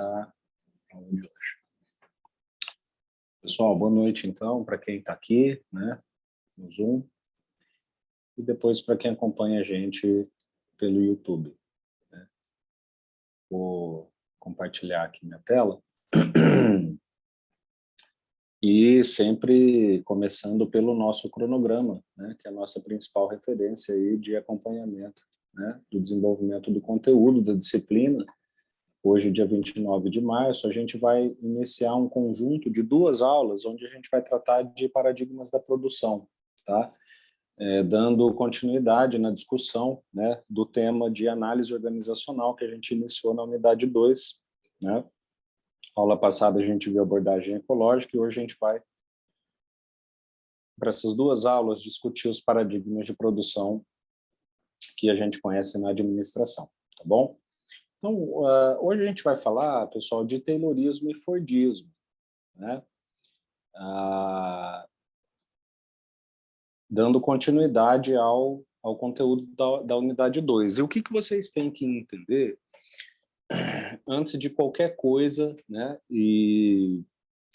A aula de hoje. Pessoal, boa noite, então, para quem está aqui, né, no Zoom, e depois para quem acompanha a gente pelo YouTube. Né? Vou compartilhar aqui minha tela. E sempre começando pelo nosso cronograma, né, que é a nossa principal referência aí de acompanhamento, né, do desenvolvimento do conteúdo, da disciplina. Hoje, dia 29 de março, a gente vai iniciar um conjunto de 2 aulas, onde a gente vai tratar de paradigmas da produção, tá? Dando continuidade na discussão, né, do tema de análise organizacional que a gente iniciou na unidade 2, né? Aula passada a gente viu abordagem ecológica e hoje a gente vai, para essas 2 aulas, discutir os paradigmas de produção que a gente conhece na administração, tá bom? Então, hoje a gente vai falar, pessoal, de Taylorismo e Fordismo, né? Dando continuidade ao conteúdo da unidade 2. E o que vocês têm que entender, antes de qualquer coisa, né? E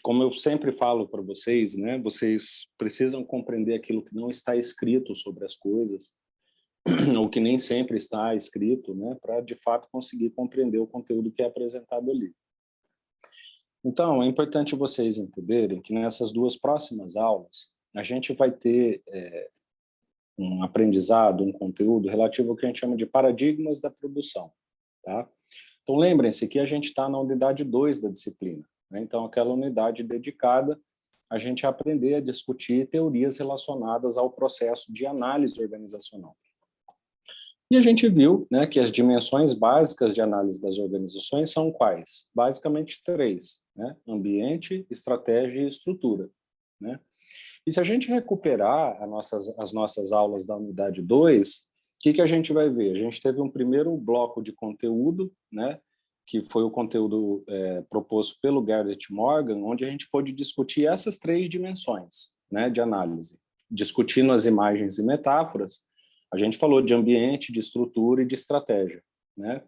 como eu sempre falo para vocês, né? Vocês precisam compreender aquilo que não está escrito sobre as coisas, ou que nem sempre está escrito, né, para de fato conseguir compreender o conteúdo que é apresentado ali. Então, é importante vocês entenderem que nessas 2 próximas aulas, a gente vai ter um aprendizado, um conteúdo relativo ao que a gente chama de paradigmas da produção. Tá? Então, lembrem-se que a gente está na unidade 2 da disciplina, né? Então, aquela unidade dedicada a gente aprender a discutir teorias relacionadas ao processo de análise organizacional. E a gente viu, né, que as dimensões básicas de análise das organizações são quais? Basicamente 3, né? Ambiente, estratégia e estrutura, né? E se a gente recuperar as nossas aulas da unidade 2, o que a gente vai ver? A gente teve um primeiro bloco de conteúdo, né, que foi o conteúdo proposto pelo Garrett Morgan, onde a gente pôde discutir essas 3 dimensões, né, de análise, discutindo as imagens e metáforas. A gente falou de ambiente, de estrutura e de estratégia, né?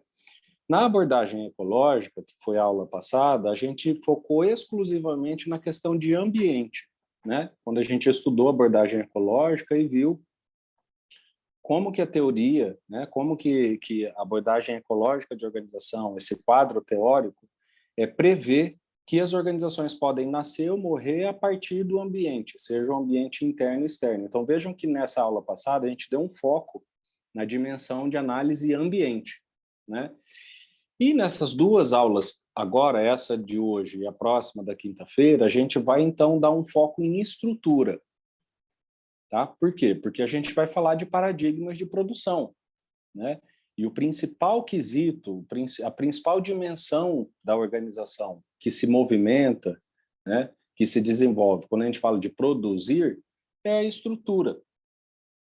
Na abordagem ecológica, que foi a aula passada, a gente focou exclusivamente na questão de ambiente, né? Quando a gente estudou a abordagem ecológica e viu como que a teoria, né, como que a abordagem ecológica de organização, esse quadro teórico, prevê que as organizações podem nascer ou morrer a partir do ambiente, seja o ambiente interno e externo. Então, vejam que nessa aula passada a gente deu um foco na dimensão de análise ambiente, né? E nessas 2 aulas, agora essa de hoje e a próxima da quinta-feira, a gente vai então dar um foco em estrutura. Tá? Por quê? Porque a gente vai falar de paradigmas de produção, né? E o principal quesito, a principal dimensão da organização que se movimenta, né, que se desenvolve, quando a gente fala de produzir, é a estrutura,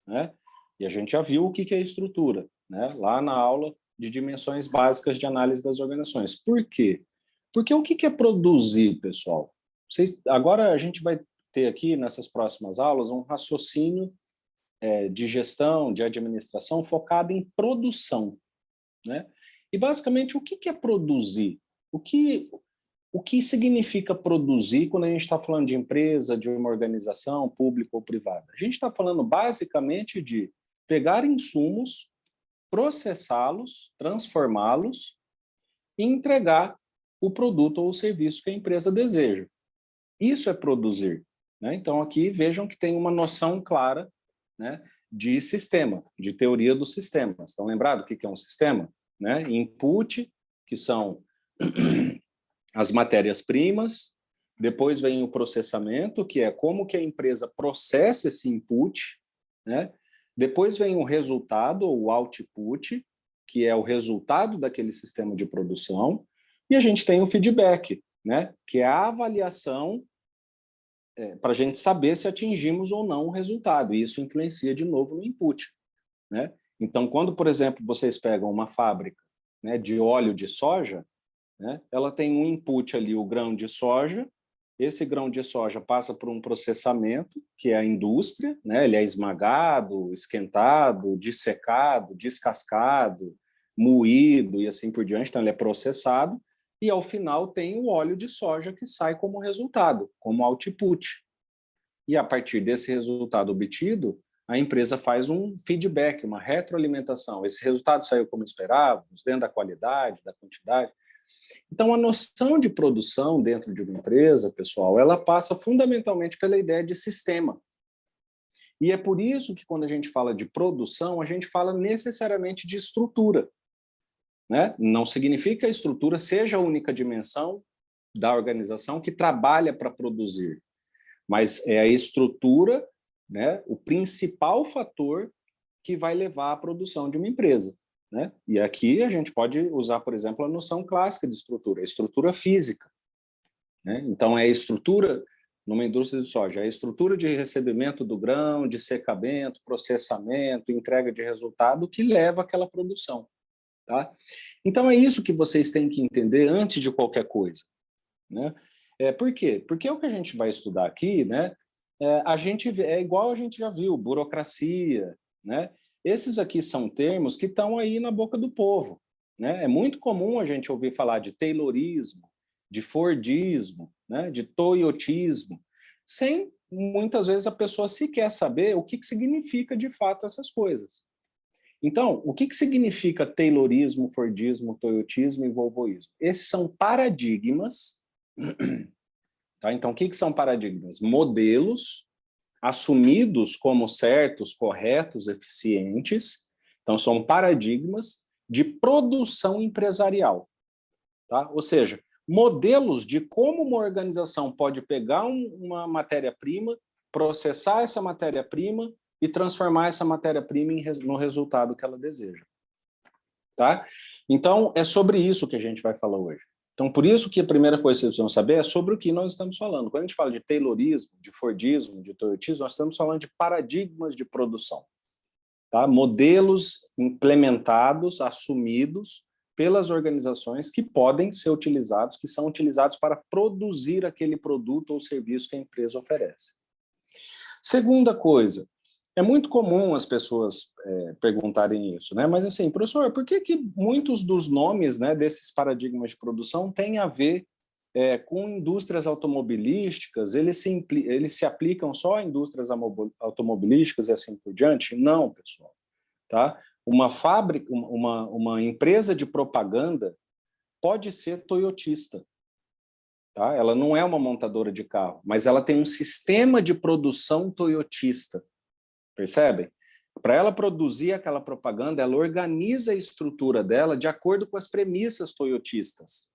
né? E a gente já viu o que é estrutura, né, lá na aula de dimensões básicas de análise das organizações. Por quê? Porque o que é produzir, pessoal? Agora a gente vai ter aqui, nessas próximas aulas, um raciocínio de gestão, de administração, focado em produção, né? E, basicamente, o que é produzir? O que significa produzir quando a gente está falando de empresa, de uma organização pública ou privada? A gente está falando, basicamente, de pegar insumos, processá-los, transformá-los e entregar o produto ou o serviço que a empresa deseja. Isso é produzir, né? Então, aqui, vejam que tem uma noção clara, né, de sistema, de teoria dos sistemas. Estão lembrados o que é um sistema? Né? Input, que são as matérias-primas, depois vem o processamento, que é como que a empresa processa esse input, né? Depois vem o resultado, ou output, que é o resultado daquele sistema de produção, e a gente tem o feedback, né? Que é a avaliação para a gente saber se atingimos ou não o resultado, e isso influencia de novo no input, né? Então, quando, por exemplo, vocês pegam uma fábrica, né, de óleo de soja, né, ela tem um input ali, o grão de soja, esse grão de soja passa por um processamento, que é a indústria, né, ele é esmagado, esquentado, dissecado, descascado, moído e assim por diante, então ele é processado, e ao final tem o óleo de soja que sai como resultado, como output. E a partir desse resultado obtido, a empresa faz um feedback, uma retroalimentação. Esse resultado saiu como esperávamos, dentro da qualidade, da quantidade. Então, a noção de produção dentro de uma empresa, pessoal, ela passa fundamentalmente pela ideia de sistema. E é por isso que, quando a gente fala de produção, a gente fala necessariamente de estrutura, né? Não significa que a estrutura seja a única dimensão da organização que trabalha para produzir, mas é a estrutura, né, o principal fator que vai levar à produção de uma empresa, né? E aqui a gente pode usar, por exemplo, a noção clássica de estrutura, a estrutura física, né? Então, é a estrutura, numa indústria de soja, é a estrutura de recebimento do grão, de secamento, processamento, entrega de resultado que leva àquela produção. Tá? Então, é isso que vocês têm que entender antes de qualquer coisa, né? Por quê? Porque o que a gente vai estudar aqui, né, a gente é igual a gente já viu, burocracia, né? Esses aqui são termos que estão aí na boca do povo, né? É muito comum a gente ouvir falar de taylorismo, de fordismo, né, de toyotismo, sem muitas vezes a pessoa sequer saber o que significa de fato essas coisas. Então, o que significa taylorismo, fordismo, toyotismo e volvoísmo? Esses são paradigmas. Tá? Então, o que são paradigmas? Modelos assumidos como certos, corretos, eficientes. Então, são paradigmas de produção empresarial. Tá? Ou seja, modelos de como uma organização pode pegar uma matéria-prima, processar essa matéria-prima e transformar essa matéria-prima no resultado que ela deseja. Tá? Então, é sobre isso que a gente vai falar hoje. Então, por isso que a primeira coisa que vocês precisam saber é sobre o que nós estamos falando. Quando a gente fala de taylorismo, de fordismo, de toyotismo, nós estamos falando de paradigmas de produção. Tá? Modelos implementados, assumidos pelas organizações que podem ser utilizados, que são utilizados para produzir aquele produto ou serviço que a empresa oferece. Segunda coisa, é muito comum as pessoas perguntarem isso, né? Mas assim, professor, por que muitos dos nomes, né, desses paradigmas de produção têm a ver com indústrias automobilísticas? Eles se aplicam só a indústrias automobilísticas e assim por diante? Não, pessoal. Tá? Uma fábrica, uma empresa de propaganda pode ser toyotista. Tá? Ela não é uma montadora de carro, mas ela tem um sistema de produção toyotista. Percebem? Para ela produzir aquela propaganda, ela organiza a estrutura dela de acordo com as premissas toyotistas.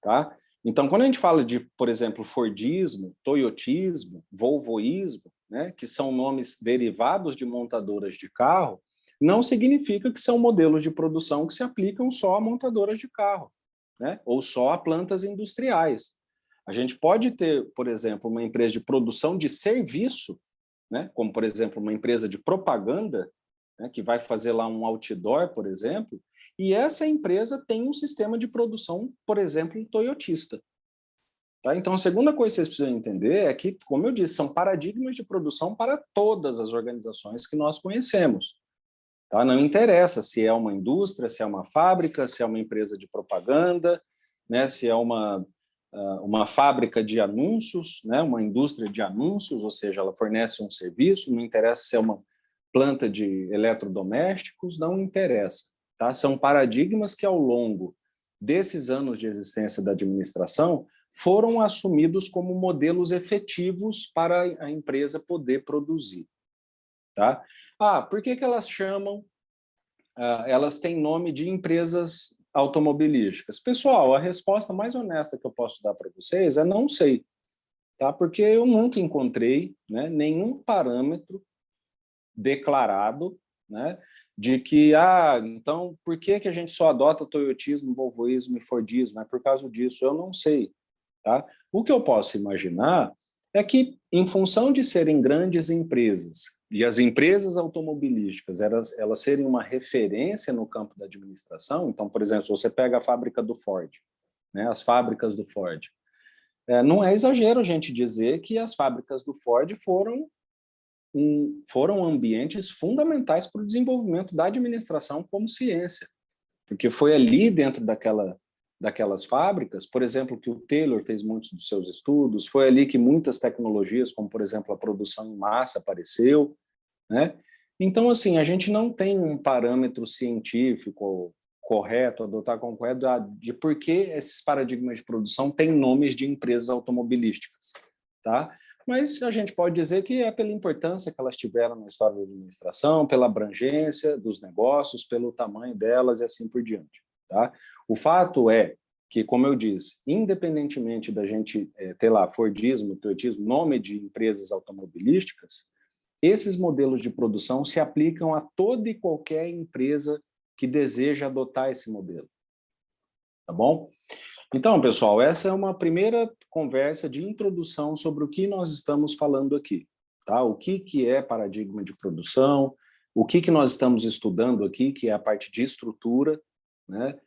Tá? Então, quando a gente fala de, por exemplo, fordismo, toyotismo, volvoísmo, né, que são nomes derivados de montadoras de carro, não significa que são modelos de produção que se aplicam só a montadoras de carro, né, ou só a plantas industriais. A gente pode ter, por exemplo, uma empresa de produção de serviço, né, como, por exemplo, uma empresa de propaganda, né, que vai fazer lá um outdoor, por exemplo, e essa empresa tem um sistema de produção, por exemplo, toyotista. Tá? Então, a segunda coisa que vocês precisam entender é que, como eu disse, são paradigmas de produção para todas as organizações que nós conhecemos. Tá? Não interessa se é uma indústria, se é uma fábrica, se é uma empresa de propaganda, né, se é uma fábrica de anúncios, né, uma indústria de anúncios, ou seja, ela fornece um serviço, não interessa se é uma planta de eletrodomésticos, não interessa. Tá? São paradigmas que, ao longo desses anos de existência da administração, foram assumidos como modelos efetivos para a empresa poder produzir. Tá? Por que elas chamam, elas têm nome de empresas automobilísticas? Pessoal, a resposta mais honesta que eu posso dar para vocês é não sei, tá? Porque eu nunca encontrei, né, nenhum parâmetro declarado, né, de que, então, por que a gente só adota toyotismo, volvoísmo e fordismo? É por causa disso, eu não sei. Tá? O que eu posso imaginar é que, em função de serem grandes empresas, e as empresas automobilísticas elas serem uma referência no campo da administração, então, por exemplo, se você pega a fábrica do Ford, né, as fábricas do Ford, não é exagero a gente dizer que as fábricas do Ford foram ambientes fundamentais para o desenvolvimento da administração como ciência, porque foi ali dentro daquelas fábricas, por exemplo, que o Taylor fez muitos dos seus estudos, foi ali que muitas tecnologias, como, por exemplo, a produção em massa apareceu, né? Então, assim, a gente não tem um parâmetro científico correto, adotar como correto, de por que esses paradigmas de produção têm nomes de empresas automobilísticas, tá? Mas a gente pode dizer que é pela importância que elas tiveram na história da administração, pela abrangência dos negócios, pelo tamanho delas e assim por diante, tá? O fato é que, como eu disse, independentemente da gente ter lá Fordismo, Toyotismo, nome de empresas automobilísticas, esses modelos de produção se aplicam a toda e qualquer empresa que deseja adotar esse modelo, tá bom? Então, pessoal, essa é uma primeira conversa de introdução sobre o que nós estamos falando aqui, tá? O que é paradigma de produção, o que nós estamos estudando aqui, que é a parte de estrutura, né?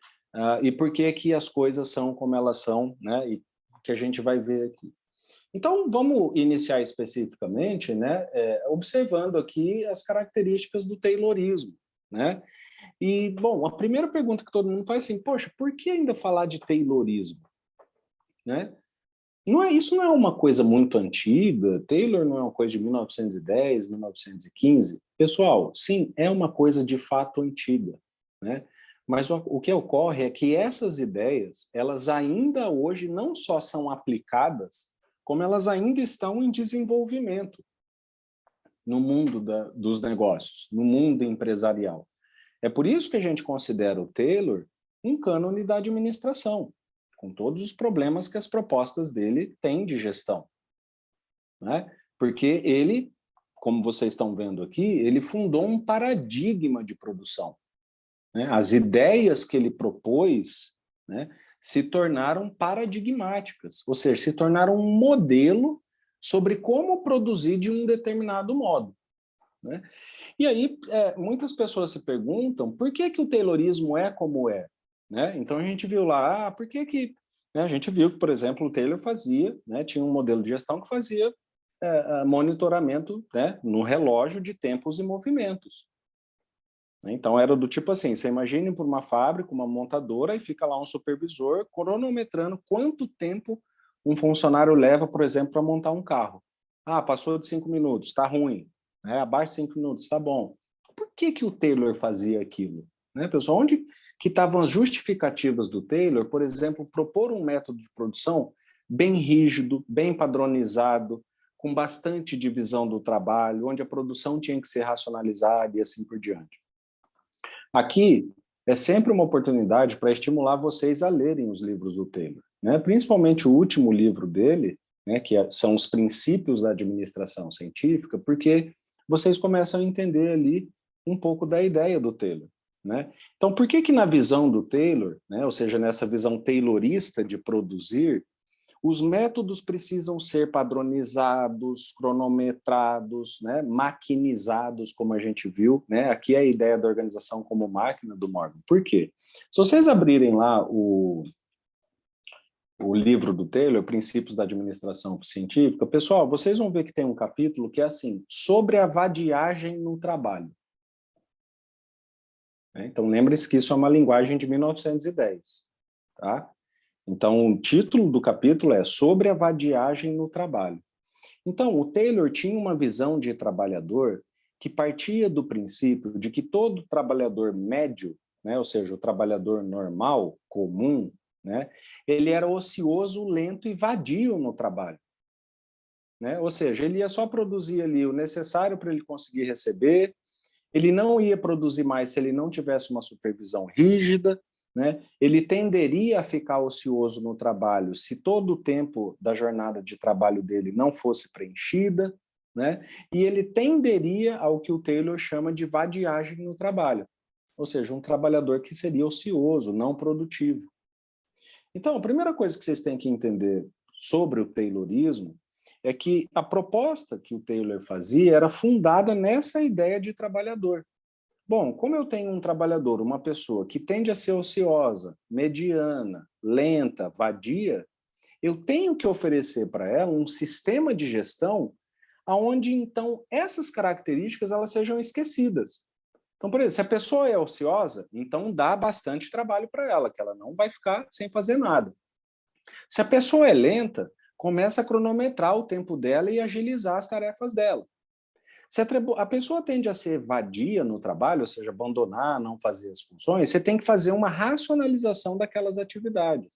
E por que as coisas são como elas são, né? E que a gente vai ver aqui. Então, vamos iniciar especificamente, né, observando aqui as características do Taylorismo, né? E, bom, a primeira pergunta que todo mundo faz é assim, poxa, por que ainda falar de Taylorismo, né? Isso não é uma coisa muito antiga, Taylor não é uma coisa de 1910, 1915. Pessoal, sim, é uma coisa de fato antiga, né? Mas o que ocorre é que essas ideias, elas ainda hoje não só são aplicadas, como elas ainda estão em desenvolvimento no mundo dos negócios, no mundo empresarial. É por isso que a gente considera o Taylor um cânone da administração, com todos os problemas que as propostas dele têm de gestão, né? Porque ele, como vocês estão vendo aqui, ele fundou um paradigma de produção, né? As ideias que ele propôs, né, se tornaram paradigmáticas, ou seja, se tornaram um modelo sobre como produzir de um determinado modo, né? E aí, muitas pessoas se perguntam por que o Taylorismo é como é, né? Então, a gente viu lá, por que né? A gente viu que, por exemplo, o Taylor fazia, né, tinha um modelo de gestão que fazia monitoramento, né, no relógio de tempos e movimentos. Então, era do tipo assim, você imagine por uma fábrica, uma montadora, e fica lá um supervisor cronometrando quanto tempo um funcionário leva, por exemplo, para montar um carro. Ah, passou de 5 minutos, está ruim. Abaixo de 5 minutos, está bom. Por que o Taylor fazia aquilo? Né, pessoal, onde que estavam as justificativas do Taylor, por exemplo, propor um método de produção bem rígido, bem padronizado, com bastante divisão do trabalho, onde a produção tinha que ser racionalizada e assim por diante. Aqui é sempre uma oportunidade para estimular vocês a lerem os livros do Taylor, né? Principalmente o último livro dele, né, são os princípios da administração científica, porque vocês começam a entender ali um pouco da ideia do Taylor, né? Então, por que na visão do Taylor, né, ou seja, nessa visão taylorista de produzir, os métodos precisam ser padronizados, cronometrados, né, maquinizados, como a gente viu, né? Aqui é a ideia da organização como máquina do Morgan. Por quê? Se vocês abrirem lá o livro do Taylor, Princípios da Administração Científica, pessoal, vocês vão ver que tem um capítulo que é assim, sobre a vadiagem no trabalho. Então, lembre-se que isso é uma linguagem de 1910, tá? Então, o título do capítulo é Sobre a Vadiagem no Trabalho. Então, o Taylor tinha uma visão de trabalhador que partia do princípio de que todo trabalhador médio, né, ou seja, o trabalhador normal, comum, né, ele era ocioso, lento e vadio no trabalho, né? Ou seja, ele ia só produzir ali o necessário para ele conseguir receber, ele não ia produzir mais se ele não tivesse uma supervisão rígida, né? Ele tenderia a ficar ocioso no trabalho se todo o tempo da jornada de trabalho dele não fosse preenchida, né? E ele tenderia ao que o Taylor chama de vadiagem no trabalho, ou seja, um trabalhador que seria ocioso, não produtivo. Então, a primeira coisa que vocês têm que entender sobre o Taylorismo é que a proposta que o Taylor fazia era fundada nessa ideia de trabalhador. Bom, como eu tenho um trabalhador, uma pessoa que tende a ser ociosa, mediana, lenta, vadia, eu tenho que oferecer para ela um sistema de gestão onde, então, essas características elas sejam esquecidas. Então, por exemplo, se a pessoa é ociosa, então dá bastante trabalho para ela, que ela não vai ficar sem fazer nada. Se a pessoa é lenta, começa a cronometrar o tempo dela e agilizar as tarefas dela. Se a pessoa tende a ser vadia no trabalho, ou seja, abandonar, não fazer as funções, você tem que fazer uma racionalização daquelas atividades.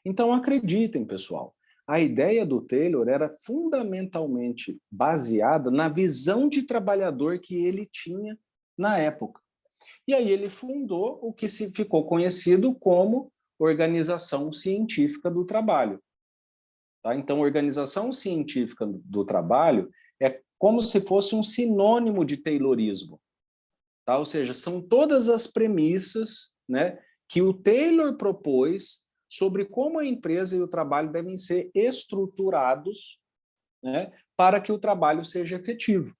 Então, acreditem, pessoal, a ideia do Taylor era fundamentalmente baseada na visão de trabalhador que ele tinha na época. E aí ele fundou o que ficou conhecido como Organização Científica do Trabalho. Tá? Então, Organização Científica do Trabalho é como se fosse um sinônimo de Taylorismo. Tá? Ou seja, são todas as premissas, né, que o Taylor propôs sobre como a empresa e o trabalho devem ser estruturados, né, para que o trabalho seja efetivo.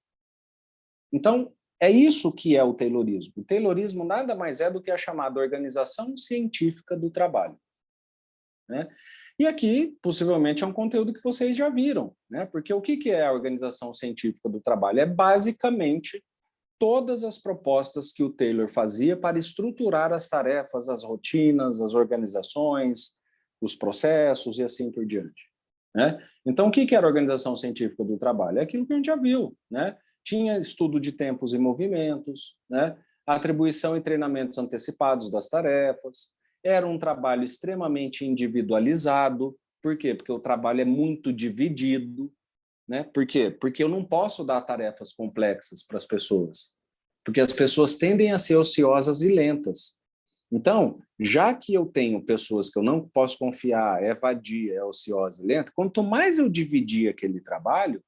Então, é isso que é o Taylorismo. O Taylorismo nada mais é do que a chamada Organização Científica do Trabalho. Né? E aqui, possivelmente, é um conteúdo que vocês já viram, né? Porque o que é a Organização Científica do Trabalho? É basicamente todas as propostas que o Taylor fazia para estruturar as tarefas, as rotinas, as organizações, os processos e assim por diante. Né? Então, o que era a Organização Científica do Trabalho? É aquilo que a gente já viu, né? Tinha estudo de tempos e movimentos, né? Atribuição e treinamentos antecipados das tarefas, era um trabalho extremamente individualizado. Por quê? Porque o trabalho é muito dividido. Né? Por quê? Porque eu não posso dar tarefas complexas para as pessoas, porque as pessoas tendem a ser ociosas e lentas. Então, já que eu tenho pessoas que eu não posso confiar, é vadia, é ociosa e lenta, quanto mais eu dividir aquele trabalho,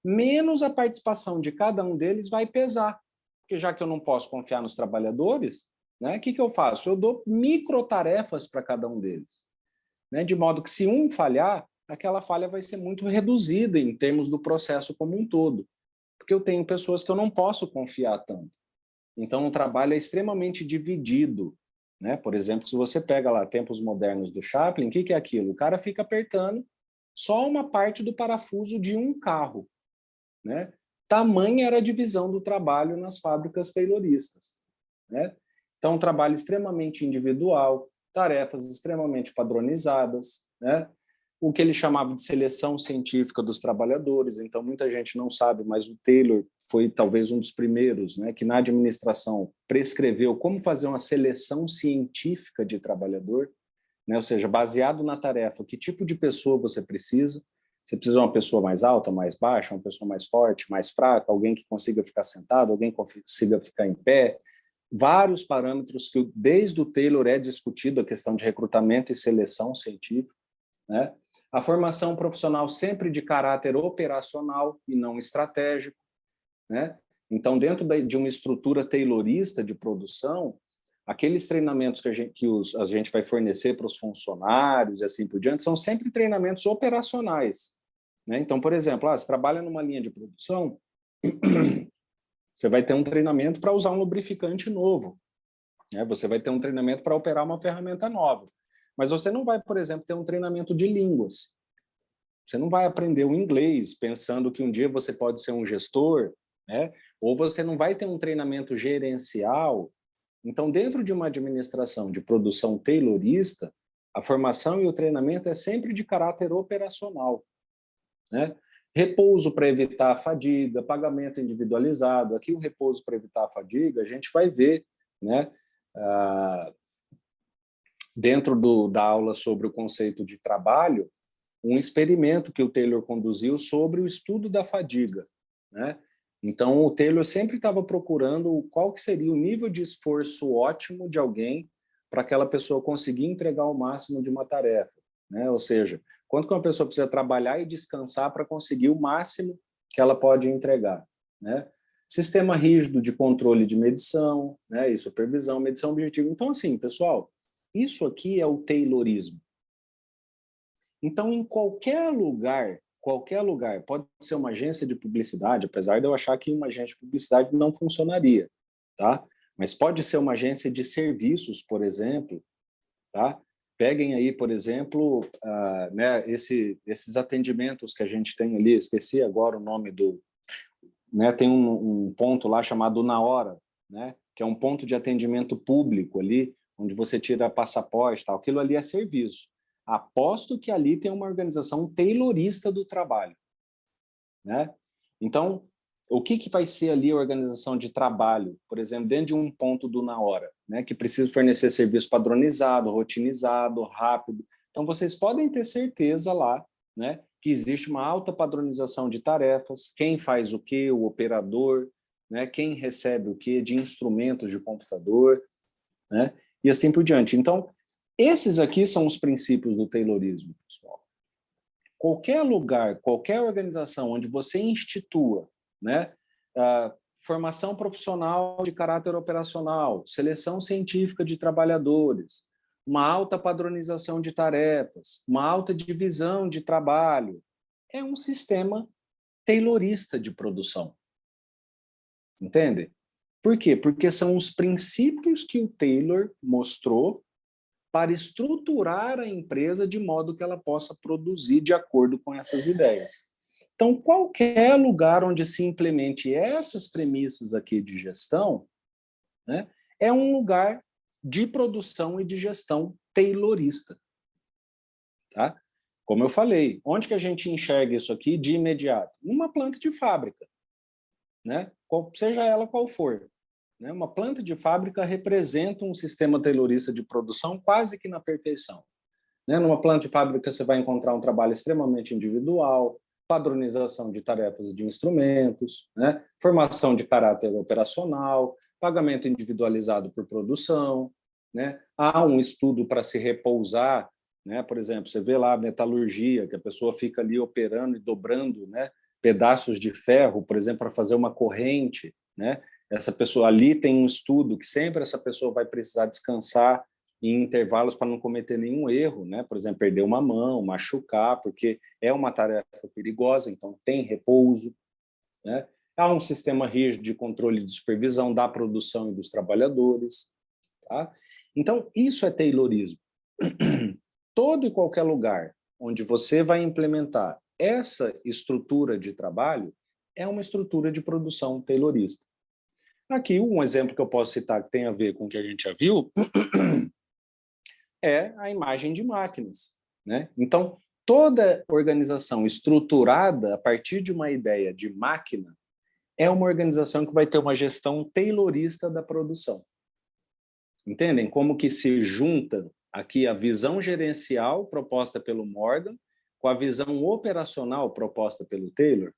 menos a participação de cada um deles vai pesar. Porque já que eu não posso confiar nos trabalhadores, né, o que eu faço? Eu dou microtarefas para cada um deles. Né, de modo que se um falhar, aquela falha vai ser muito reduzida em termos do processo como um todo. Porque eu tenho pessoas que eu não posso confiar tanto. Então, o trabalho é extremamente dividido. Né? Por exemplo, se você pega lá Tempos Modernos do Chaplin, o que é aquilo? O cara fica apertando só uma parte do parafuso de um carro. Né? Tamanha era a divisão do trabalho nas fábricas tayloristas. Né? Então, um trabalho extremamente individual, tarefas extremamente padronizadas, né? O que ele chamava de seleção científica dos trabalhadores. Então, muita gente não sabe, mas o Taylor foi talvez um dos primeiros, né, que na administração prescreveu como fazer uma seleção científica de trabalhador, né? Ou seja, baseado na tarefa, que tipo de pessoa você precisa. Você precisa de uma pessoa mais alta, mais baixa, uma pessoa mais forte, mais fraca, alguém que consiga ficar sentado, alguém que consiga ficar em pé. Vários parâmetros que, desde o Taylor, é discutido a questão de recrutamento e seleção científica. Né? A formação profissional sempre de caráter operacional e não estratégico. Né? Então, dentro de uma estrutura taylorista de produção, aqueles treinamentos que a gente vai fornecer para os funcionários e assim por diante são sempre treinamentos operacionais. Né? Então, por exemplo, você trabalha numa linha de produção, você vai ter um treinamento para usar um lubrificante novo. Né? Você vai ter um treinamento para operar uma ferramenta nova. Mas você não vai, por exemplo, ter um treinamento de línguas. Você não vai aprender o inglês pensando que um dia você pode ser um gestor, né? Ou você não vai ter um treinamento gerencial. Então, dentro de uma administração de produção taylorista, a formação e o treinamento é sempre de caráter operacional. Né? Repouso para evitar a fadiga, pagamento individualizado. Aqui o repouso para evitar a fadiga, a gente vai ver, né? Dentro da aula sobre o conceito de trabalho, um experimento que o Taylor conduziu sobre o estudo da fadiga. Né? Então, o Taylor sempre estava procurando qual que seria o nível de esforço ótimo de alguém para aquela pessoa conseguir entregar o máximo de uma tarefa. Né? Ou seja, quanto que uma pessoa precisa trabalhar e descansar para conseguir o máximo que ela pode entregar. Né? Sistema rígido de controle de medição, né? E supervisão, medição objetiva. Então, assim, pessoal, isso aqui é o Taylorismo. Então, em qualquer lugar, pode ser uma agência de publicidade, apesar de eu achar que uma agência de publicidade não funcionaria, tá? Mas pode ser uma agência de serviços, por exemplo, tá? Peguem aí, por exemplo, né, esses atendimentos que a gente tem ali, esqueci agora o nome do... Né, tem um ponto lá chamado Na Hora, né, que é um ponto de atendimento público ali, onde você tira passaporte, tal, aquilo ali é serviço. Aposto que ali tem uma organização taylorista do trabalho, né? Então, o que vai ser ali a organização de trabalho, por exemplo, dentro de um ponto do na hora, né, que precisa fornecer serviço padronizado, rotinizado, rápido. Então, vocês podem ter certeza lá, né, que existe uma alta padronização de tarefas, quem faz o quê, o operador, né, quem recebe o quê, de instrumentos de computador, né, e assim por diante. Então, esses aqui são os princípios do Taylorismo, pessoal. Qualquer lugar, qualquer organização onde você institua, né, formação profissional de caráter operacional, seleção científica de trabalhadores, uma alta padronização de tarefas, uma alta divisão de trabalho, é um sistema taylorista de produção. Entende? Por quê? Porque são os princípios que o Taylor mostrou para estruturar a empresa de modo que ela possa produzir de acordo com essas ideias. Então, qualquer lugar onde se implemente essas premissas aqui de gestão, né, é um lugar de produção e de gestão taylorista. Tá? Como eu falei, onde que a gente enxerga isso aqui de imediato? Numa planta de fábrica, né? Seja ela qual for. Né? Uma planta de fábrica representa um sistema taylorista de produção quase que na perfeição. Né? Numa planta de fábrica você vai encontrar um trabalho extremamente individual, padronização de tarefas e de instrumentos, né? Formação de caráter operacional, pagamento individualizado por produção, né? Há um estudo para se repousar, né? Por exemplo, você vê lá a metalurgia, que a pessoa fica ali operando e dobrando, né, pedaços de ferro, por exemplo, para fazer uma corrente, né? Essa pessoa ali tem um estudo que sempre essa pessoa vai precisar descansar em intervalos para não cometer nenhum erro, né? Por exemplo, perder uma mão, machucar, porque é uma tarefa perigosa, então tem repouso, né? Há um sistema rígido de controle e de supervisão da produção e dos trabalhadores, tá? Então, isso é taylorismo. Todo e qualquer lugar onde você vai implementar essa estrutura de trabalho é uma estrutura de produção taylorista. Aqui, um exemplo que eu posso citar que tem a ver com o que a gente já viu é a imagem de máquinas, né? Então, toda organização estruturada a partir de uma ideia de máquina é uma organização que vai ter uma gestão taylorista da produção. Entendem? Como que se junta aqui a visão gerencial proposta pelo Morgan com a visão operacional proposta pelo Taylor?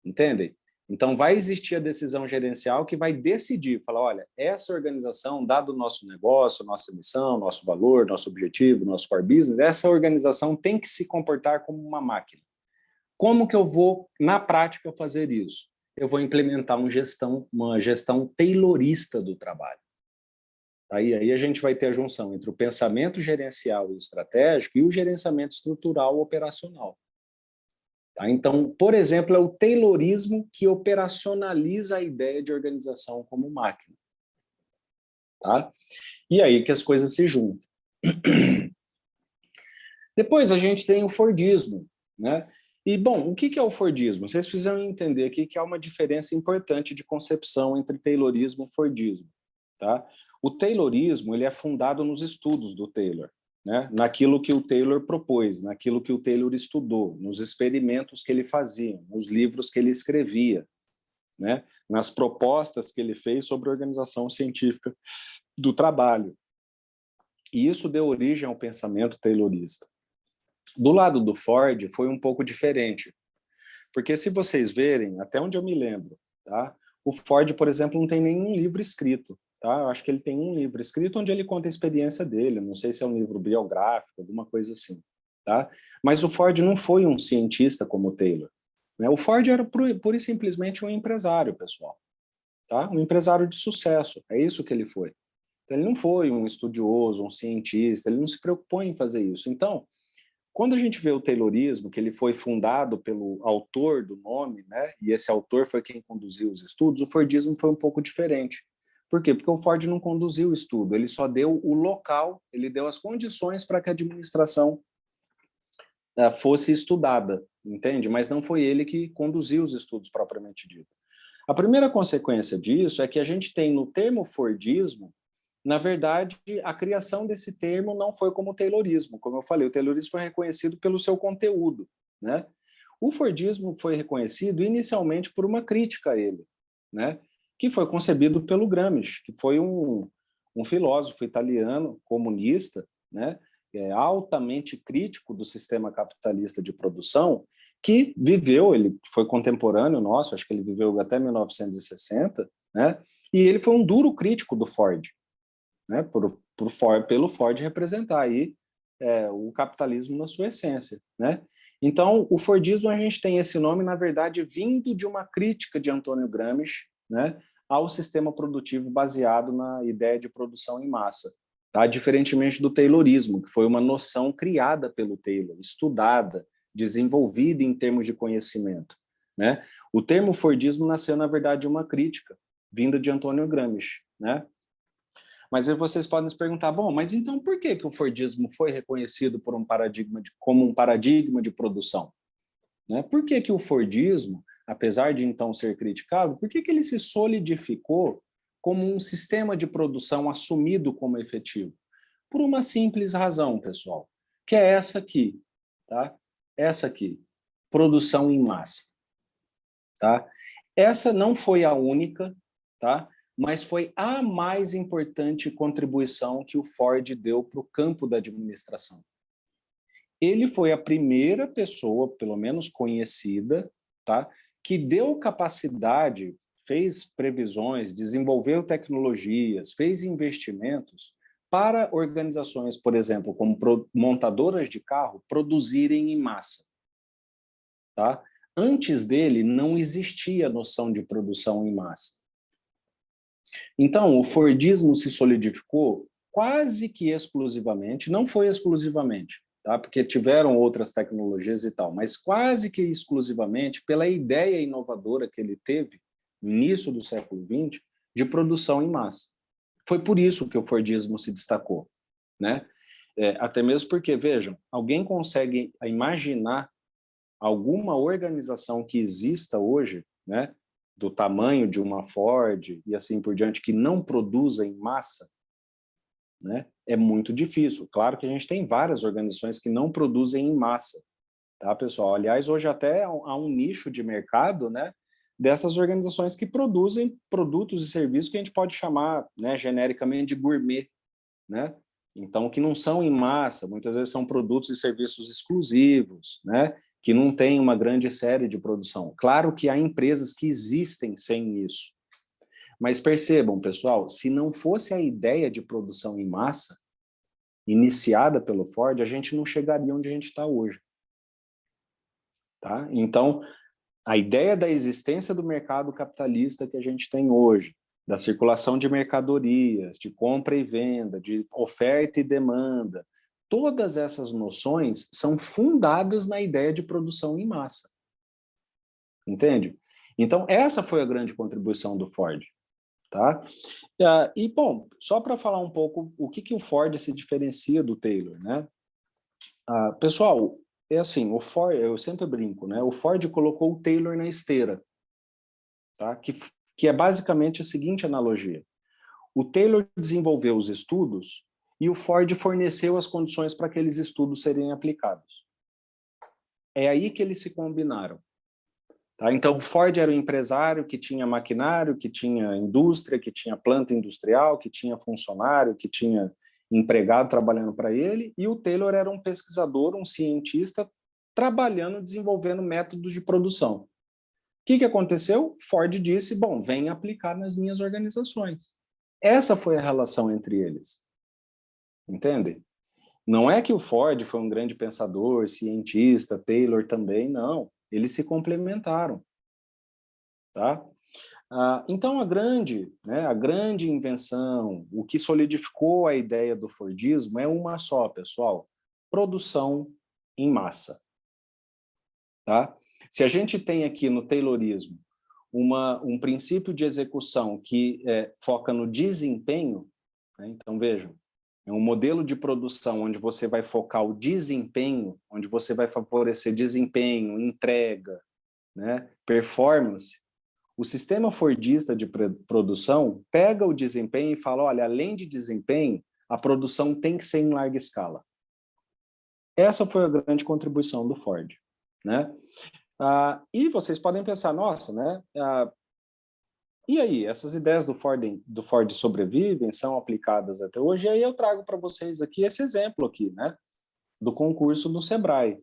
Entendem? Então, vai existir a decisão gerencial que vai decidir, falar, olha, essa organização, dado o nosso negócio, nossa missão, nosso valor, nosso objetivo, nosso core business, essa organização tem que se comportar como uma máquina. Como que eu vou, na prática, fazer isso? Eu vou implementar uma gestão taylorista do trabalho. Aí a gente vai ter a junção entre o pensamento gerencial e estratégico e o gerenciamento estrutural operacional. Tá? Então, por exemplo, é o taylorismo que operacionaliza a ideia de organização como máquina. Tá? E aí que as coisas se juntam. Depois a gente tem o Fordismo, né? E, bom, o que é o Fordismo? Vocês precisam entender aqui que há uma diferença importante de concepção entre Taylorismo e Fordismo. Tá? O Taylorismo ele é fundado nos estudos do Taylor, né? Naquilo que o Taylor propôs, naquilo que o Taylor estudou, nos experimentos que ele fazia, nos livros que ele escrevia, né? Nas propostas que ele fez sobre a organização científica do trabalho. E isso deu origem ao pensamento taylorista. Do lado do Ford foi um pouco diferente, porque se vocês verem, até onde eu me lembro, tá? O Ford, por exemplo, não tem nenhum livro escrito, tá? Eu acho que ele tem um livro escrito onde ele conta a experiência dele, não sei se é um livro biográfico, alguma coisa assim, tá? Mas o Ford não foi um cientista como o Taylor, né? O Ford era pura e simplesmente um empresário, pessoal, tá? Um empresário de sucesso, é isso que ele foi. Ele não foi um estudioso, um cientista, ele não se preocupou em fazer isso. Então, quando a gente vê o Taylorismo, que ele foi fundado pelo autor do nome, né, e esse autor foi quem conduziu os estudos, o Fordismo foi um pouco diferente. Por quê? Porque o Ford não conduziu o estudo, ele só deu o local, ele deu as condições para que a administração fosse estudada, entende? Mas não foi ele que conduziu os estudos propriamente dito. A primeira consequência disso é que a gente tem no termo Fordismo, na verdade, a criação desse termo não foi como o Taylorismo. Como eu falei, o Taylorismo foi reconhecido pelo seu conteúdo, né? O Fordismo foi reconhecido inicialmente por uma crítica a ele, né? Que foi concebido pelo Gramsci, que foi um filósofo italiano comunista, né? Altamente crítico do sistema capitalista de produção, que viveu, ele foi contemporâneo nosso, acho que ele viveu até 1960, né? E ele foi um duro crítico do Ford, né? Pelo Ford representar aí o capitalismo na sua essência, né? Então, o Fordismo, a gente tem esse nome, na verdade, vindo de uma crítica de Antônio Gramsci, né, ao sistema produtivo baseado na ideia de produção em massa, tá? Diferentemente do Taylorismo, que foi uma noção criada pelo Taylor, estudada, desenvolvida em termos de conhecimento, né? O termo Fordismo nasceu, na verdade, de uma crítica vinda de Antônio Gramsci, né? Mas aí vocês podem se perguntar, bom, mas então por que o Fordismo foi reconhecido por como um paradigma de produção? Né? Por que o Fordismo, apesar de então ser criticado, por que ele se solidificou como um sistema de produção assumido como efetivo? Por uma simples razão, pessoal, que é essa aqui, tá? Essa aqui, produção em massa, tá? Essa não foi a única, tá? Mas foi a mais importante contribuição que o Ford deu para o campo da administração. Ele foi a primeira pessoa, pelo menos conhecida, tá, que deu capacidade, fez previsões, desenvolveu tecnologias, fez investimentos para organizações, por exemplo, como montadoras de carro, produzirem em massa. Tá? Antes dele, não existia noção de produção em massa. Então, o Fordismo se solidificou quase que exclusivamente, não foi exclusivamente, tá? Porque tiveram outras tecnologias e tal, mas quase que exclusivamente pela ideia inovadora que ele teve no início do século XX de produção em massa. Foi por isso que o Fordismo se destacou, né? Até mesmo porque, vejam, alguém consegue imaginar alguma organização que exista hoje, né, do tamanho de uma Ford e assim por diante, que não produza em massa, né, é muito difícil. Claro que a gente tem várias organizações que não produzem em massa, tá, pessoal? Aliás, hoje até há um nicho de mercado, né, dessas organizações que produzem produtos e serviços que a gente pode chamar, né, genericamente de gourmet, né? Então, que não são em massa, muitas vezes são produtos e serviços exclusivos, né? Que não tem uma grande série de produção. Claro que há empresas que existem sem isso. Mas percebam, pessoal, se não fosse a ideia de produção em massa, iniciada pelo Ford, a gente não chegaria onde a gente está hoje. Tá? Então, a ideia da existência do mercado capitalista que a gente tem hoje, da circulação de mercadorias, de compra e venda, de oferta e demanda, todas essas noções são fundadas na ideia de produção em massa. Entende? Então, essa foi a grande contribuição do Ford. Tá? E, bom, só para falar um pouco o que o Ford se diferencia do Taylor, né? Pessoal, é assim, o Ford, eu sempre brinco, né? O Ford colocou o Taylor na esteira, tá? Que é basicamente a seguinte analogia. O Taylor desenvolveu os estudos e o Ford forneceu as condições para aqueles estudos serem aplicados. É aí que eles se combinaram. Tá? Então, o Ford era o empresário que tinha maquinário, que tinha indústria, que tinha planta industrial, que tinha funcionário, que tinha empregado trabalhando para ele, e o Taylor era um pesquisador, um cientista, trabalhando, desenvolvendo métodos de produção. O que aconteceu? Ford disse, bom, vem aplicar nas minhas organizações. Essa foi a relação entre eles. Entende? Não é que o Ford foi um grande pensador, cientista, Taylor também, não. Eles se complementaram. Tá? Então, a grande invenção, o que solidificou a ideia do Fordismo é uma só, pessoal: produção em massa. Tá? Se a gente tem aqui no Taylorismo um princípio de execução que foca no desempenho, né? Então, vejam, é um modelo de produção onde você vai focar o desempenho, onde você vai favorecer desempenho, entrega, né? Performance. O sistema fordista de produção pega o desempenho e fala, olha, além de desempenho, a produção tem que ser em larga escala. Essa foi a grande contribuição do Ford, né? E vocês podem pensar, nossa, né? E aí, essas ideias do Ford sobrevivem, são aplicadas até hoje? E aí eu trago para vocês aqui esse exemplo aqui, né? Do concurso do Sebrae,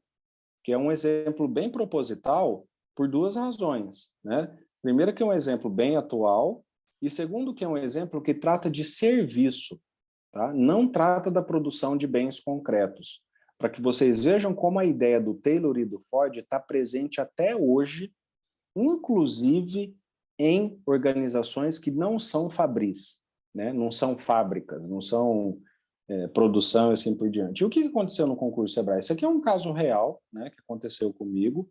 que é um exemplo bem proposital por duas razões, né? Primeiro, que é um exemplo bem atual, e segundo, que é um exemplo que trata de serviço, tá? Não trata da produção de bens concretos, para que vocês vejam como a ideia do Taylor e do Ford está presente até hoje, inclusive em organizações que não são fabris, né? Não são fábricas, não são produção e assim por diante. E o que aconteceu no concurso Sebrae? Isso aqui é um caso real, né, que aconteceu comigo.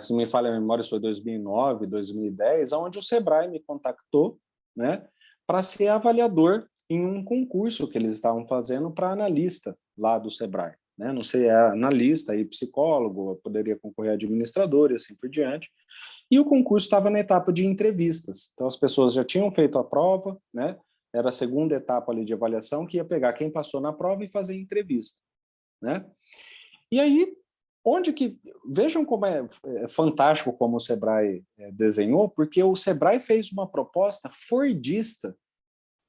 Se me falha a memória, isso foi 2009, 2010, onde o Sebrae me contactou, né, para ser avaliador em um concurso que eles estavam fazendo para analista lá do Sebrae. Né? Não sei, é analista e psicólogo, poderia concorrer a administrador e assim por diante. E o concurso estava na etapa de entrevistas. Então, as pessoas já tinham feito a prova, né? Era a segunda etapa ali de avaliação, que ia pegar quem passou na prova e fazer entrevista, né? E aí, vejam como é fantástico como o Sebrae desenhou, porque o Sebrae fez uma proposta fordista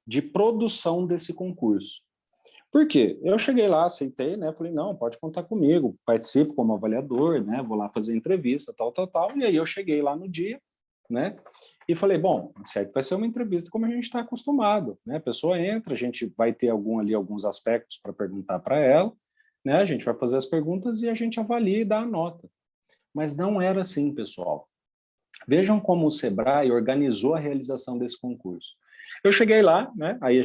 de produção desse concurso. Por quê? Eu cheguei lá, aceitei, né? Falei, não, pode contar comigo, participo como avaliador, né? Vou lá fazer entrevista, tal. E aí eu cheguei lá no dia, né? E falei, bom, certo, vai ser uma entrevista como a gente está acostumado, né? A pessoa entra, a gente vai ter alguns aspectos para perguntar para ela, né? A gente vai fazer as perguntas e a gente avalia e dá a nota. Mas não era assim, pessoal. Vejam como o Sebrae organizou a realização desse concurso. Eu cheguei lá, né? Aí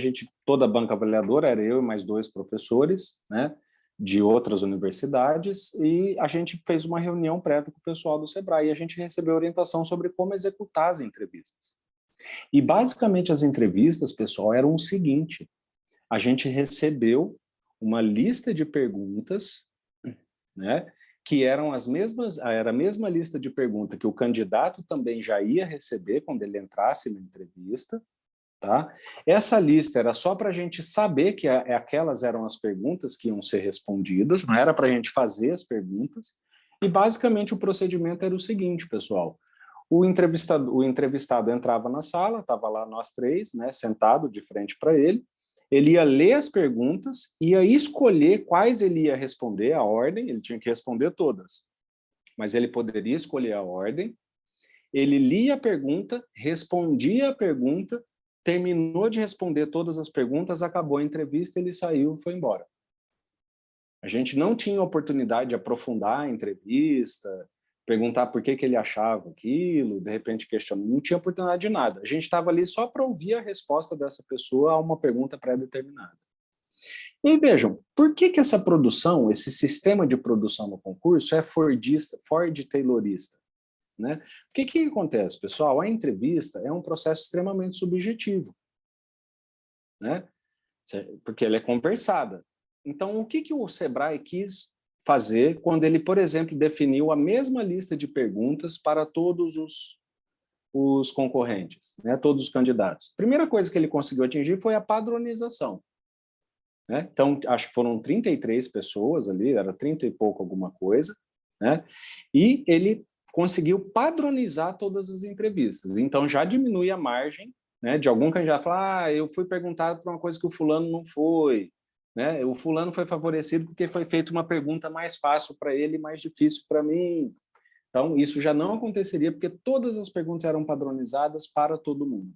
toda a banca avaliadora, era eu e mais 2 professores, né? De outras universidades, e a gente fez uma reunião prévia com o pessoal do Sebrae, e a gente recebeu orientação sobre como executar as entrevistas. E, basicamente, as entrevistas, pessoal, eram o seguinte: a gente recebeu uma lista de perguntas, né? Que eram era a mesma lista de perguntas que o candidato também já ia receber quando ele entrasse na entrevista, tá? Essa lista era só para a gente saber que aquelas eram as perguntas que iam ser respondidas, não era para a gente fazer as perguntas, e basicamente o procedimento era o seguinte, pessoal: o entrevistado entrava na sala, estava lá nós 3, né, sentado de frente para ele ia ler as perguntas, ia escolher quais ele ia responder, a ordem, ele tinha que responder todas, mas ele poderia escolher a ordem, ele lia a pergunta, respondia a pergunta, terminou de responder todas as perguntas, acabou a entrevista, ele saiu e foi embora. A gente não tinha oportunidade de aprofundar a entrevista, perguntar por que ele achava aquilo, de repente questionar, não tinha oportunidade de nada. A gente estava ali só para ouvir a resposta dessa pessoa a uma pergunta pré-determinada. E vejam, por que essa produção, esse sistema de produção no concurso é fordista, Ford-Taylorista? Né? O que acontece, pessoal? A entrevista é um processo extremamente subjetivo, né? Porque ela é conversada. Então, o que o Sebrae quis fazer quando ele, por exemplo, definiu a mesma lista de perguntas para todos os concorrentes, né? Todos os candidatos? A primeira coisa que ele conseguiu atingir foi a padronização. Né? Então, acho que foram 33 pessoas ali, era 30 e pouco alguma coisa, né? E ele conseguiu padronizar todas as entrevistas. Então, já diminui a margem, né, de algum candidato falar, eu fui perguntado por uma coisa que o fulano não foi, né? O fulano foi favorecido porque foi feita uma pergunta mais fácil para ele e mais difícil para mim. Então, isso já não aconteceria porque todas as perguntas eram padronizadas para todo mundo.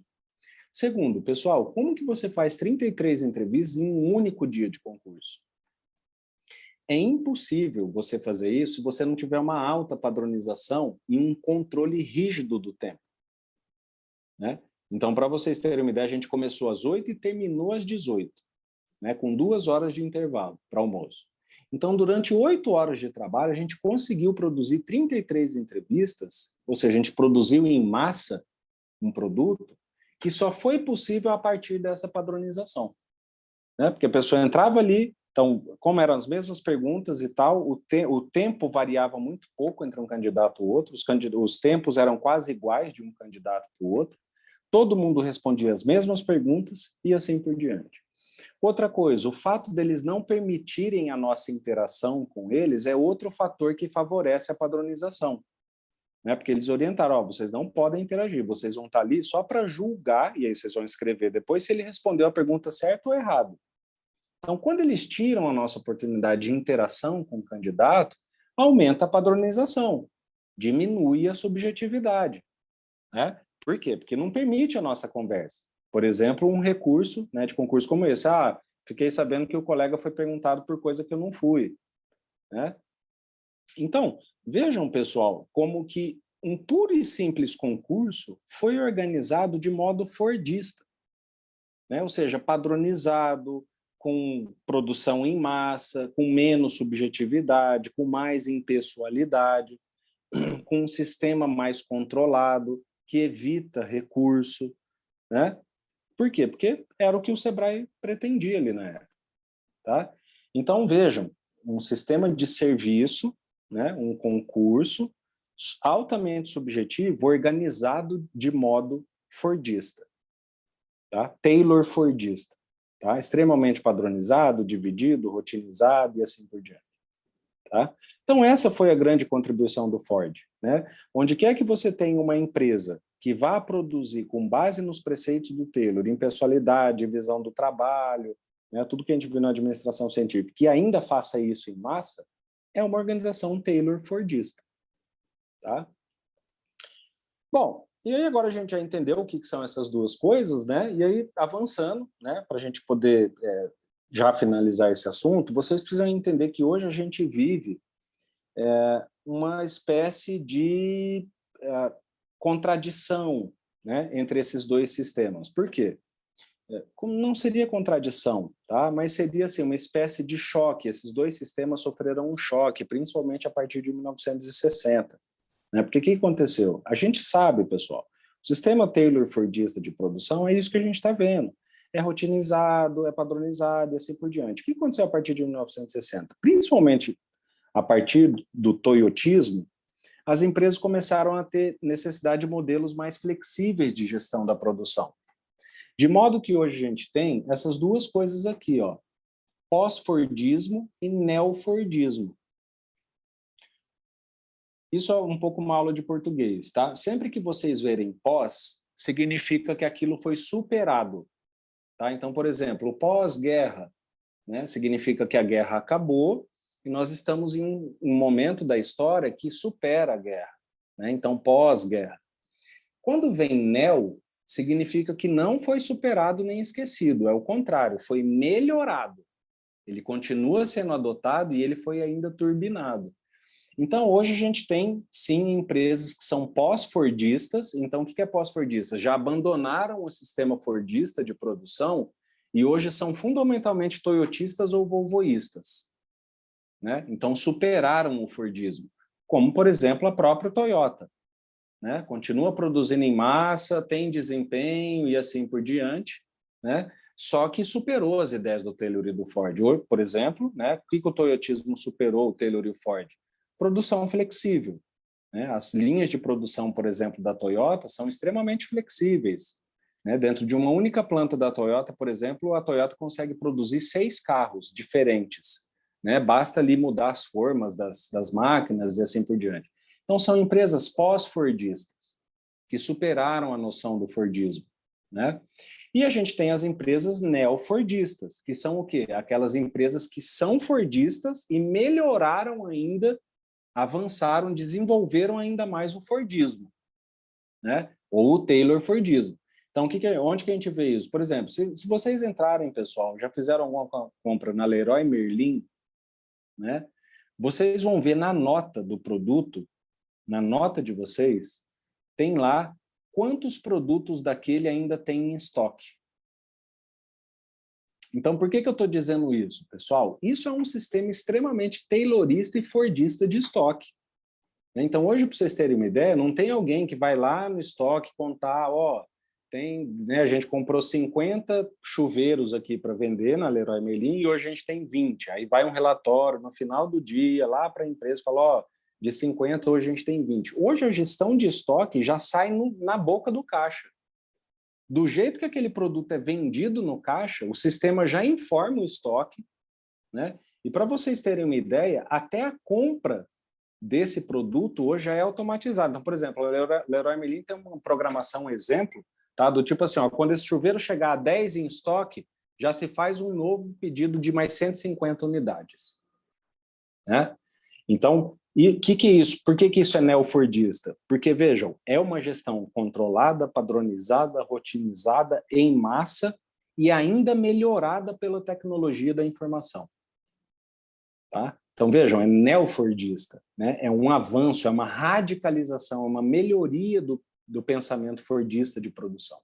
Segundo, pessoal, como que você faz 33 entrevistas em um único dia de concurso? É impossível você fazer isso se você não tiver uma alta padronização e um controle rígido do tempo, né? Então, para vocês terem uma ideia, a gente começou às 8 e terminou às 18, né? Com 2 horas de intervalo para almoço. Então, durante 8 horas de trabalho, a gente conseguiu produzir 33 entrevistas, ou seja, a gente produziu em massa um produto que só foi possível a partir dessa padronização, né? Porque a pessoa entrava ali, Então, como eram as mesmas perguntas e tal, o tempo variava muito pouco entre um candidato e outro, os tempos eram quase iguais de um candidato para o outro, todo mundo respondia as mesmas perguntas e assim por diante. Outra coisa, o fato deles não permitirem a nossa interação com eles é outro fator que favorece a padronização. Né? Porque eles orientaram, ó, vocês não podem interagir, vocês vão estar ali só para julgar, e aí vocês vão escrever depois se ele respondeu a pergunta certa ou errado. Então, quando eles tiram a nossa oportunidade de interação com o candidato, aumenta a padronização, diminui a subjetividade. Né? Por quê? Porque não permite a nossa conversa. Por exemplo, um recurso, né, de concurso como esse. Ah, fiquei sabendo que o colega foi perguntado por coisa que eu não fui. Né? Então, vejam, pessoal, como que um puro e simples concurso foi organizado de modo fordista, né? Ou seja, padronizado, com produção em massa, com menos subjetividade, com mais impessoalidade, com um sistema mais controlado, que evita recurso, né? Por quê? Porque era o que o Sebrae pretendia ali na época. Tá? Então, vejam, um sistema de serviço, né, um concurso altamente subjetivo, organizado de modo fordista, tá? Taylor fordista, tá? Extremamente padronizado, dividido, rotinizado e assim por diante. Tá? Então, essa foi a grande contribuição do Ford. Né? Onde quer que você tenha uma empresa que vá produzir com base nos preceitos do Taylor, impessoalidade, visão do trabalho, né, tudo que a gente viu na administração científica, que ainda faça isso em massa, é uma organização Taylor-Fordista. Tá? Bom, e aí agora a gente já entendeu o que são essas duas coisas, né? E aí, avançando, né, para a gente poder já finalizar esse assunto, vocês precisam entender que hoje a gente vive uma espécie de contradição, né, entre esses dois sistemas. Por quê? Não seria contradição, tá? Mas seria assim, uma espécie de choque. Esses dois sistemas sofreram um choque, principalmente a partir de 1960. Né? Porque o que aconteceu? A gente sabe, pessoal, o sistema Taylor-Fordista de produção é isso que a gente está vendo. É rotinizado, é padronizado e assim por diante. O que aconteceu a partir de 1960? Principalmente a partir do toyotismo, as empresas começaram a ter necessidade de modelos mais flexíveis de gestão da produção. De modo que hoje a gente tem essas duas coisas aqui, ó, pós-fordismo e neo-fordismo. Isso é um pouco uma aula de português, tá? Sempre que vocês verem pós, significa que aquilo foi superado, tá? Então, por exemplo, o pós-guerra, né, significa que a guerra acabou e nós estamos em um momento da história que supera a guerra, né? Então, pós-guerra. Quando vem neo, significa que não foi superado nem esquecido, é o contrário, foi melhorado. Ele continua sendo adotado e ele foi ainda turbinado. Então, hoje a gente tem, sim, empresas que são pós-fordistas. Então, o que é pós-fordista? Já abandonaram o sistema fordista de produção e hoje são fundamentalmente toyotistas ou volvoístas. Né? Então, superaram o fordismo, como, por exemplo, a própria Toyota. Né? Continua produzindo em massa, tem desempenho e assim por diante, né? Só que superou as ideias do Taylor e do Ford. Por exemplo, né? O que o toyotismo superou o Taylor e o Ford? Produção flexível. Né? As linhas de produção, por exemplo, da Toyota são extremamente flexíveis. Né? Dentro de uma única planta da Toyota, por exemplo, a Toyota consegue produzir 6 carros diferentes. Né? Basta ali mudar as formas das máquinas e assim por diante. Então, são empresas pós-fordistas, que superaram a noção do fordismo. Né? E a gente tem as empresas neo-fordistas, que são o quê? Aquelas empresas que são fordistas e melhoraram ainda, avançaram, desenvolveram ainda mais o fordismo, né? Ou o Taylor-Fordismo. Então, onde que a gente vê isso? Por exemplo, se vocês entrarem, pessoal, já fizeram alguma compra na Leroy Merlin, né? Vocês vão ver na nota do produto, na nota de vocês, tem lá quantos produtos daquele ainda tem em estoque. Então, por que eu estou dizendo isso, pessoal? Isso é um sistema extremamente taylorista e fordista de estoque. Então, hoje, para vocês terem uma ideia, não tem alguém que vai lá no estoque contar, ó, né, a gente comprou 50 chuveiros aqui para vender na Leroy Merlin e hoje a gente tem 20. Aí vai um relatório no final do dia lá para a empresa e fala, ó, de 50 hoje a gente tem 20. Hoje a gestão de estoque já sai na boca do caixa. Do jeito que aquele produto é vendido no caixa, o sistema já informa o estoque, né? E para vocês terem uma ideia, até a compra desse produto hoje já é automatizada. Então, por exemplo, a Leroy Merlin tem uma programação, um exemplo, tá? Do tipo assim, ó, quando esse chuveiro chegar a 10 em estoque, já se faz um novo pedido de mais 150 unidades. Né? Então, e o que é isso? Por que isso é neofordista? Porque, vejam, é uma gestão controlada, padronizada, rotinizada, em massa e ainda melhorada pela tecnologia da informação. Tá? Então, vejam, é neofordista, né? É um avanço, é uma radicalização, é uma melhoria do pensamento fordista de produção.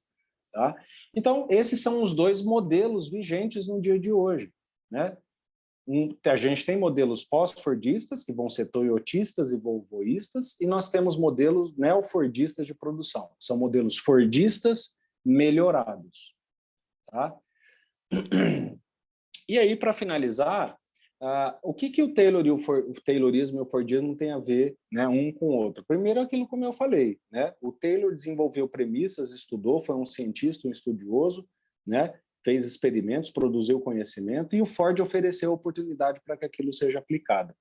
Tá? Então, esses são os dois modelos vigentes no dia de hoje. Né? A gente tem modelos pós-fordistas, que vão ser toyotistas e volvoístas, e nós temos modelos neofordistas de produção. São modelos fordistas melhorados. Tá? E aí, para finalizar, o que o Taylor e o Taylorismo e o Fordismo têm a ver, né, um com o outro? Primeiro, aquilo como eu falei, né? O Taylor desenvolveu premissas, estudou, foi um cientista, um estudioso, né? Fez experimentos, produziu conhecimento, e o Ford ofereceu oportunidade para que aquilo seja aplicado.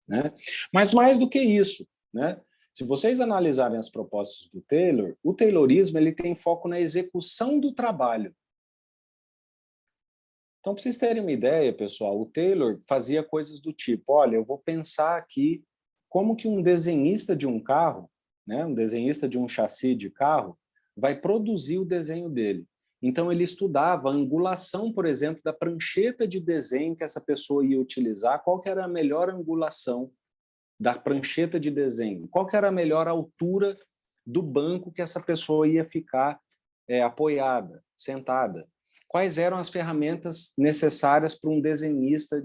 Né? Mas mais do que isso, né? Se vocês analisarem as propostas do Taylor, o Taylorismo ele tem foco na execução do trabalho. Então, para vocês terem uma ideia, pessoal, o Taylor fazia coisas do tipo, olha, eu vou pensar aqui como que um desenhista de um carro, né, um desenhista de um chassi de carro, vai produzir o desenho dele. Então, ele estudava a angulação, por exemplo, da prancheta de desenho que essa pessoa ia utilizar, qual que era a melhor angulação da prancheta de desenho, qual que era a melhor altura do banco que essa pessoa ia ficar apoiada, sentada. Quais eram as ferramentas necessárias para um desenhista,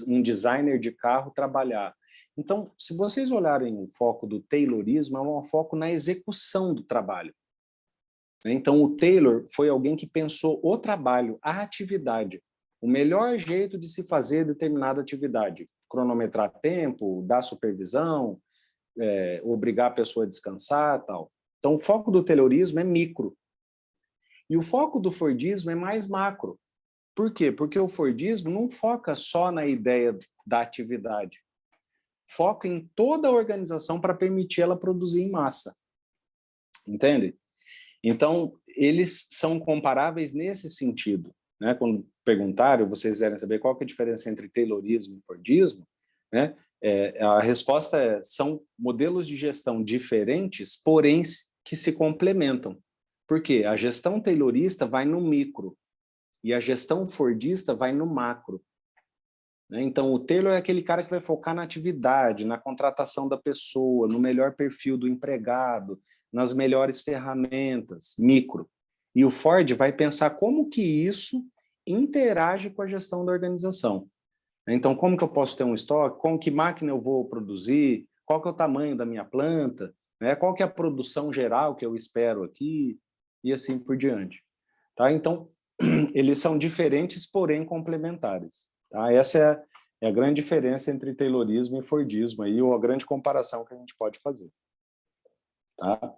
um designer de carro trabalhar. Então, se vocês olharem o foco do Taylorismo, é um foco na execução do trabalho. Então, o Taylor foi alguém que pensou o trabalho, a atividade, o melhor jeito de se fazer determinada atividade. Cronometrar tempo, dar supervisão, obrigar a pessoa a descansar, tal. Então, o foco do Taylorismo é micro. E o foco do Fordismo é mais macro. Por quê? Porque o Fordismo não foca só na ideia da atividade. Foca em toda a organização para permitir ela produzir em massa. Entende? Então, eles são comparáveis nesse sentido. Né? Quando perguntaram, vocês querem saber qual que é a diferença entre Taylorismo e Fordismo, né? A resposta é, são modelos de gestão diferentes, porém que se complementam. Por quê? A gestão taylorista vai no micro e a gestão fordista vai no macro. Então, o Taylor é aquele cara que vai focar na atividade, na contratação da pessoa, no melhor perfil do empregado, nas melhores ferramentas, micro. E o Ford vai pensar como que isso interage com a gestão da organização. Então, como que eu posso ter um estoque? Com que máquina eu vou produzir? Qual que é o tamanho da minha planta? Qual que é a produção geral que eu espero aqui? E assim por diante. Tá? Então, eles são diferentes, porém complementares. Tá? Essa é a grande diferença entre Taylorismo e Fordismo, aí, ou a grande comparação que a gente pode fazer. Tá?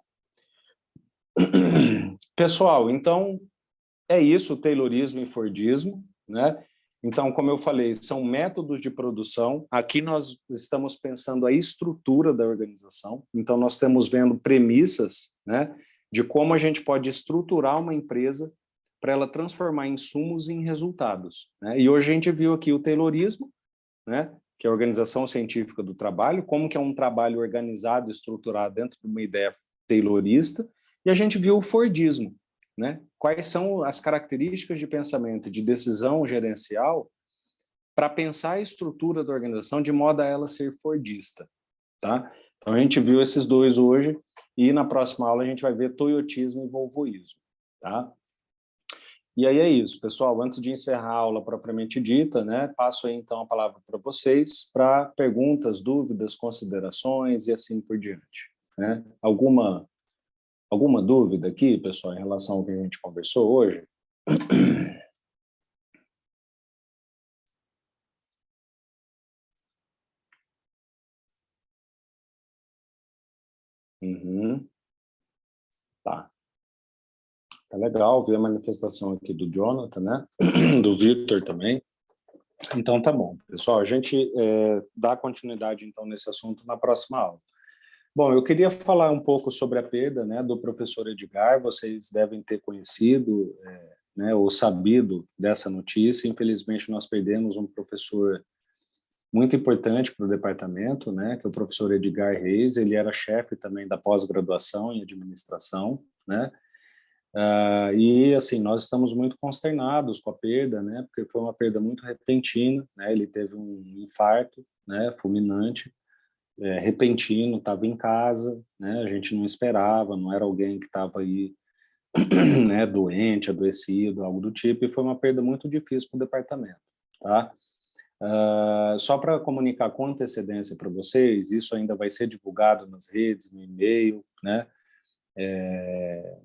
Pessoal, então, é isso, Taylorismo e Fordismo. Né? Então, como eu falei, são métodos de produção. Aqui nós estamos pensando a estrutura da organização. Então, nós estamos vendo premissas, né, de como a gente pode estruturar uma empresa para ela transformar insumos em resultados. Né? E hoje a gente viu aqui o Taylorismo, né, que é a organização científica do trabalho, como que é um trabalho organizado, estruturado dentro de uma ideia taylorista, e a gente viu o Fordismo, né? Quais são as características de pensamento e de decisão gerencial para pensar a estrutura da organização de modo a ela ser fordista. Tá? Então, a gente viu esses dois hoje e na próxima aula a gente vai ver toyotismo e volvoísmo. Tá? E aí é isso, pessoal. Antes de encerrar a aula propriamente dita, né, passo aí então a palavra para vocês para perguntas, dúvidas, considerações e assim por diante. Né? Alguma Alguma dúvida aqui, pessoal, em relação ao que a gente conversou hoje? Uhum. Tá. Tá legal ver a manifestação aqui do Jonathan, né? Do Victor também. Então tá bom, pessoal. A gente dá continuidade então nesse assunto na próxima aula. Bom, eu queria falar um pouco sobre a perda, né, do professor Edgar. Vocês devem ter conhecido, né, ou sabido dessa notícia. Infelizmente, nós perdemos um professor muito importante para o departamento, né, que é o professor Edgar Reis. Ele era chefe também da pós-graduação em administração, né? E assim, nós estamos muito consternados com a perda, né? Porque foi uma perda muito repentina, né? Ele teve um infarto, né? Fulminante, repentino, estava em casa, né? A gente não esperava, não era alguém que estava aí, né? Doente, adoecido, algo do tipo. E foi uma perda muito difícil para o departamento, tá? Só para comunicar com antecedência para vocês, isso ainda vai ser divulgado nas redes, no e-mail, né?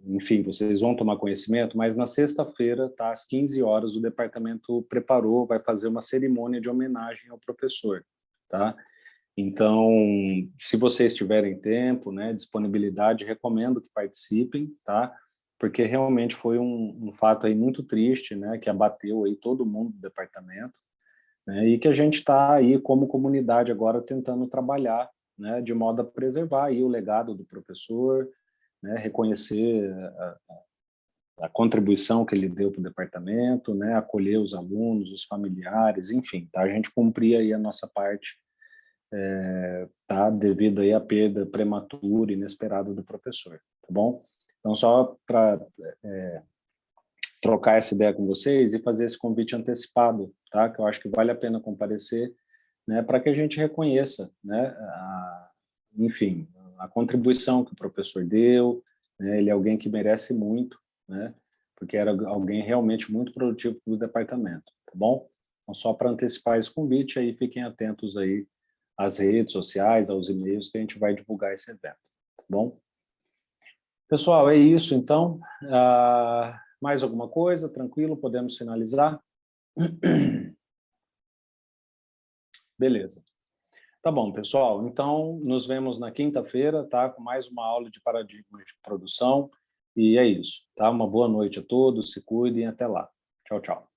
Enfim, vocês vão tomar conhecimento, mas na sexta-feira, tá, às 15 horas, o departamento preparou, vai fazer uma cerimônia de homenagem ao professor, tá? Então, se vocês tiverem tempo, né, disponibilidade, recomendo que participem, tá? Porque realmente foi um fato aí muito triste, né, que abateu aí todo mundo do departamento, né, e que a gente está aí como comunidade agora tentando trabalhar, né, de modo a preservar aí o legado do professor, né, reconhecer a contribuição que ele deu para o departamento, né, acolher os alunos, os familiares, enfim, tá? A gente cumprir aí a nossa parte, tá? Devido aí à perda prematura, inesperada do professor, tá bom? Então, só para trocar essa ideia com vocês e fazer esse convite antecipado, tá? Que eu acho que vale a pena comparecer, né, para que a gente reconheça, né, enfim, a contribuição que o professor deu, né, ele é alguém que merece muito, né, porque era alguém realmente muito produtivo para o departamento, tá bom? Então, só para antecipar esse convite, aí fiquem atentos aí às redes sociais, aos e-mails que a gente vai divulgar esse evento, tá bom? Pessoal, é isso, então. Mais alguma coisa? Tranquilo? Podemos finalizar? Beleza. Tá bom, pessoal. Então, nos vemos na quinta-feira, tá? Com mais uma aula de paradigmas de produção. E é isso, tá? Uma boa noite a todos, se cuidem, até lá. Tchau, tchau.